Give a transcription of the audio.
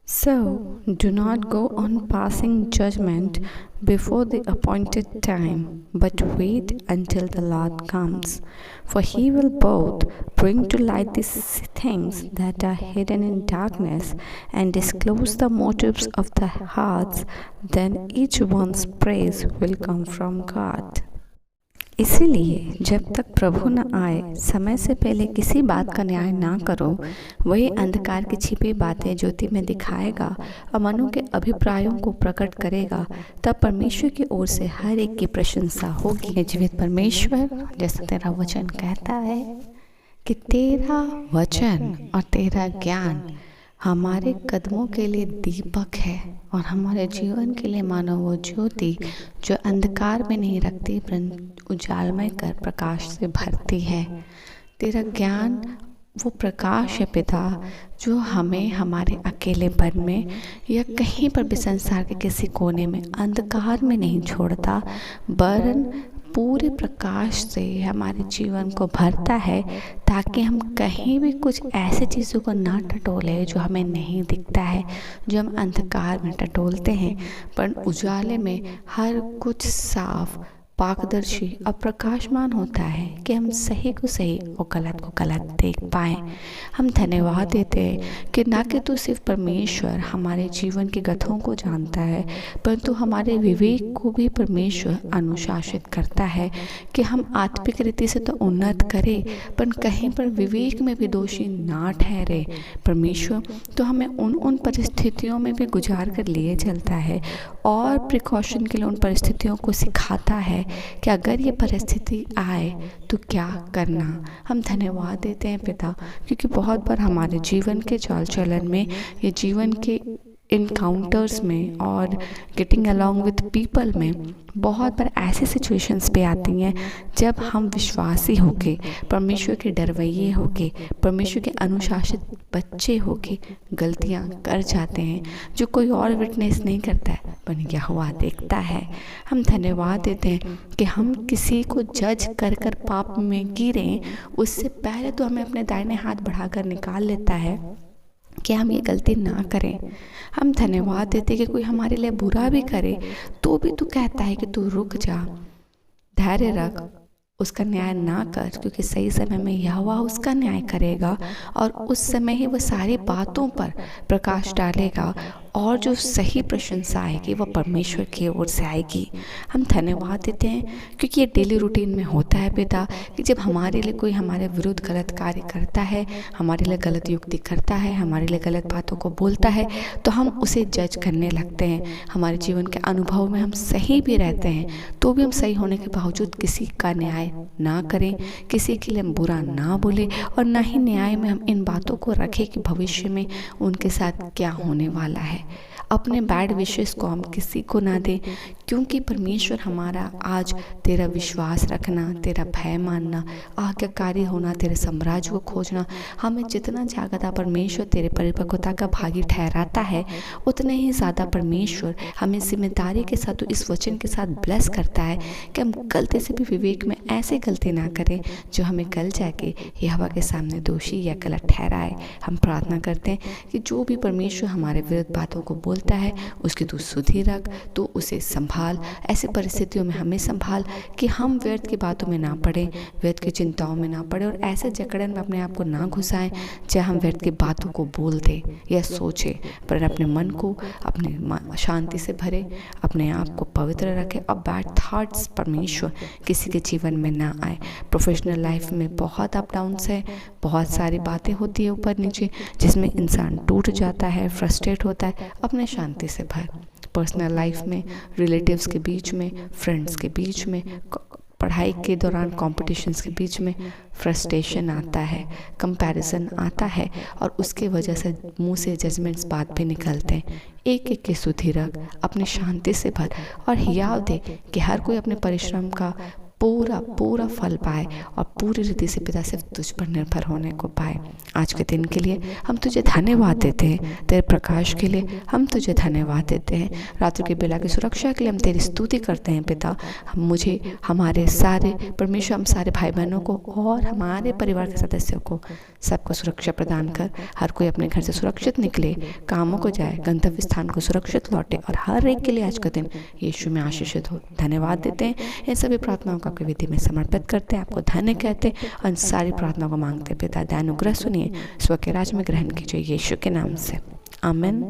So, do not go on passing judgment before the appointed time, but wait until the Lord comes. For he will both bring to light these things that are hidden in darkness and disclose the motives of the hearts. Then each one's praise will come from God. इसीलिए जब तक प्रभु न आए समय से पहले किसी बात का न्याय ना करो। वही अंधकार की छिपी बातें ज्योति में दिखाएगा और मनु के अभिप्रायों को प्रकट करेगा। तब परमेश्वर की ओर से हर एक की प्रशंसा होगी। जीवित परमेश्वर, जैसा तेरा वचन कहता है कि तेरा वचन और तेरा ज्ञान हमारे कदमों के लिए दीपक है और हमारे जीवन के लिए मानो वो ज्योति जो अंधकार में नहीं रखती परंतु उजालमय कर प्रकाश से भरती है। तेरा ज्ञान वो प्रकाश है पिता, जो हमें हमारे अकेलेपन में या कहीं पर भी संसार के किसी कोने में अंधकार में नहीं छोड़ता, वरन पूरे प्रकाश से हमारे जीवन को भरता है, ताकि हम कहीं भी कुछ ऐसे चीज़ों को ना टटोले जो हमें नहीं दिखता है, जो हम अंधकार में टटोलते हैं, पर उजाले में हर कुछ साफ, पारदर्शी और प्रकाशमान होता है कि हम सही को सही और गलत को गलत देख पाएँ। हम धन्यवाद देते हैं कि ना कि तू सिर्फ परमेश्वर हमारे जीवन की गथों को जानता है, परंतु हमारे विवेक को भी परमेश्वर अनुशासित करता है कि हम आत्मिक रीति से तो उन्नत करें, पर कहीं पर विवेक में भी दोषी ना ठहरे। परमेश्वर तो हमें उन परिस्थितियों में भी गुजार कर लिए चलता है और प्रिकॉशन के लिए उन परिस्थितियों को सिखाता है कि अगर ये परिस्थिति आए तो क्या करना। हम धन्यवाद देते हैं पिता, क्योंकि बहुत बार हमारे जीवन के चाल चलन में, ये जीवन के इनकाउंटर्स में और गेटिंग अलॉन्ग विद पीपल में बहुत बार ऐसी सिचुएशंस पे आती हैं जब हम विश्वासी होके, परमेश्वर के डरवैये होके, परमेश्वर के अनुशासित बच्चे होके गलतियां कर जाते हैं जो कोई और विटनेस नहीं करता है पर यहोवा देखता है। हम धन्यवाद देते हैं कि हम किसी को जज कर कर पाप में गिरें उससे पहले तो हमें अपने दाहिने हाथ बढ़ाकर निकाल लेता है कि हम ये गलती ना करें। हम धन्यवाद देते कि कोई हमारे लिए बुरा भी करे तो भी तू कहता है कि तू रुक जा, धैर्य रख, उसका न्याय ना कर, क्योंकि सही समय में यहोवा उसका न्याय करेगा और उस समय ही वह सारी बातों पर प्रकाश डालेगा और जो सही प्रशंसा आएगी वह परमेश्वर की ओर से आएगी। हम धन्यवाद देते हैं क्योंकि ये डेली रूटीन में होता है पिता कि जब हमारे लिए कोई हमारे विरुद्ध गलत कार्य करता है, हमारे लिए गलत युक्ति करता है, हमारे लिए गलत बातों को बोलता है, तो हम उसे जज करने लगते हैं। हमारे जीवन के अनुभव में हम सही भी रहते हैं तो भी हम सही होने के बावजूद किसी का न्याय ना करें, किसी के लिए बुरा ना बोले और ना ही न्याय में हम इन बातों को रखें कि भविष्य में उनके साथ क्या होने वाला है। अपने बैड विशेस को हम किसी को ना दें, क्योंकि परमेश्वर हमारा आज तेरा विश्वास रखना, तेरा भय मानना, आज्ञाकारी होना, तेरे साम्राज्य को खोजना हमें जितना ज़्यादा परमेश्वर तेरे परिपक्वता का भागी ठहराता है, उतने ही ज़्यादा परमेश्वर हमें जिम्मेदारी के साथ, तो इस वचन के साथ ब्लेस करता है कि हम गलती से भी विवेक में ऐसे गलती ना करें जो हमें कल जाके यहोवा के सामने दोषी या गलत ठहराए। हम प्रार्थना करते हैं कि जो भी परमेश्वर हमारे विरुद्ध बातों को बोलता है उसकी तू सुधि रख, तो उसे संभाल, ऐसी परिस्थितियों में हमें संभाल कि हम व्यर्थ की बातों में ना पड़े, व्यर्थ की चिंताओं में ना पड़े और ऐसे जकड़न में अपने आप को ना घुसाएं चाहे हम व्यर्थ की बातों को बोल दें या सोचें, पर अपने मन को अपने शांति से भरे, अपने आप को पवित्र रखें और बैड थॉट्स परमेश्वर किसी के जीवन में ना आए। प्रोफेशनल लाइफ में बहुत अप डाउन्स है, बहुत सारी बातें होती है ऊपर नीचे जिसमें इंसान टूट जाता है, फ्रस्ट्रेट होता है, अपने शांति से भर। पर्सनल लाइफ में, रिलेटिव्स के बीच में, फ्रेंड्स के बीच में, पढ़ाई के दौरान कॉम्पिटिशन्स के बीच में फ्रस्ट्रेशन आता है, कंपैरिजन आता है और उसके वजह से मुंह से जजमेंट्स बात भी निकलते हैं। एक एक के सुधि रख, अपने शांति से भर और हियाव दे कि हर कोई अपने परिश्रम का पूरा पूरा फल पाए और पूरी रीति से पिता सिर्फ तुझ पर निर्भर होने को पाए। आज के दिन के लिए हम तुझे धन्यवाद देते हैं, तेरे प्रकाश के लिए हम तुझे धन्यवाद देते हैं, रात्रि की बेला की सुरक्षा के लिए हम तेरी स्तुति करते हैं पिता। मुझे, हमारे सारे परमेश्वर, हम सारे भाई बहनों को और हमारे परिवार के सदस्यों को सबको सुरक्षा प्रदान कर, हर कोई अपने घर से सुरक्षित निकले, कामों को जाए, गंतव्य स्थान को सुरक्षित लौटे और हर एक के लिए आज का दिन यीशु में आशीषित हो। धन्यवाद देते हैं, इन सभी प्रार्थनाओं को आपकी विधि में समर्पित करते हैं, आपको धन्य कहते और इन सारी प्रार्थनाओं को मांगते पिता। दयानुग्रह सुनिए, स्व के राज में ग्रहण कीजिए यीशु के नाम से, आमीन।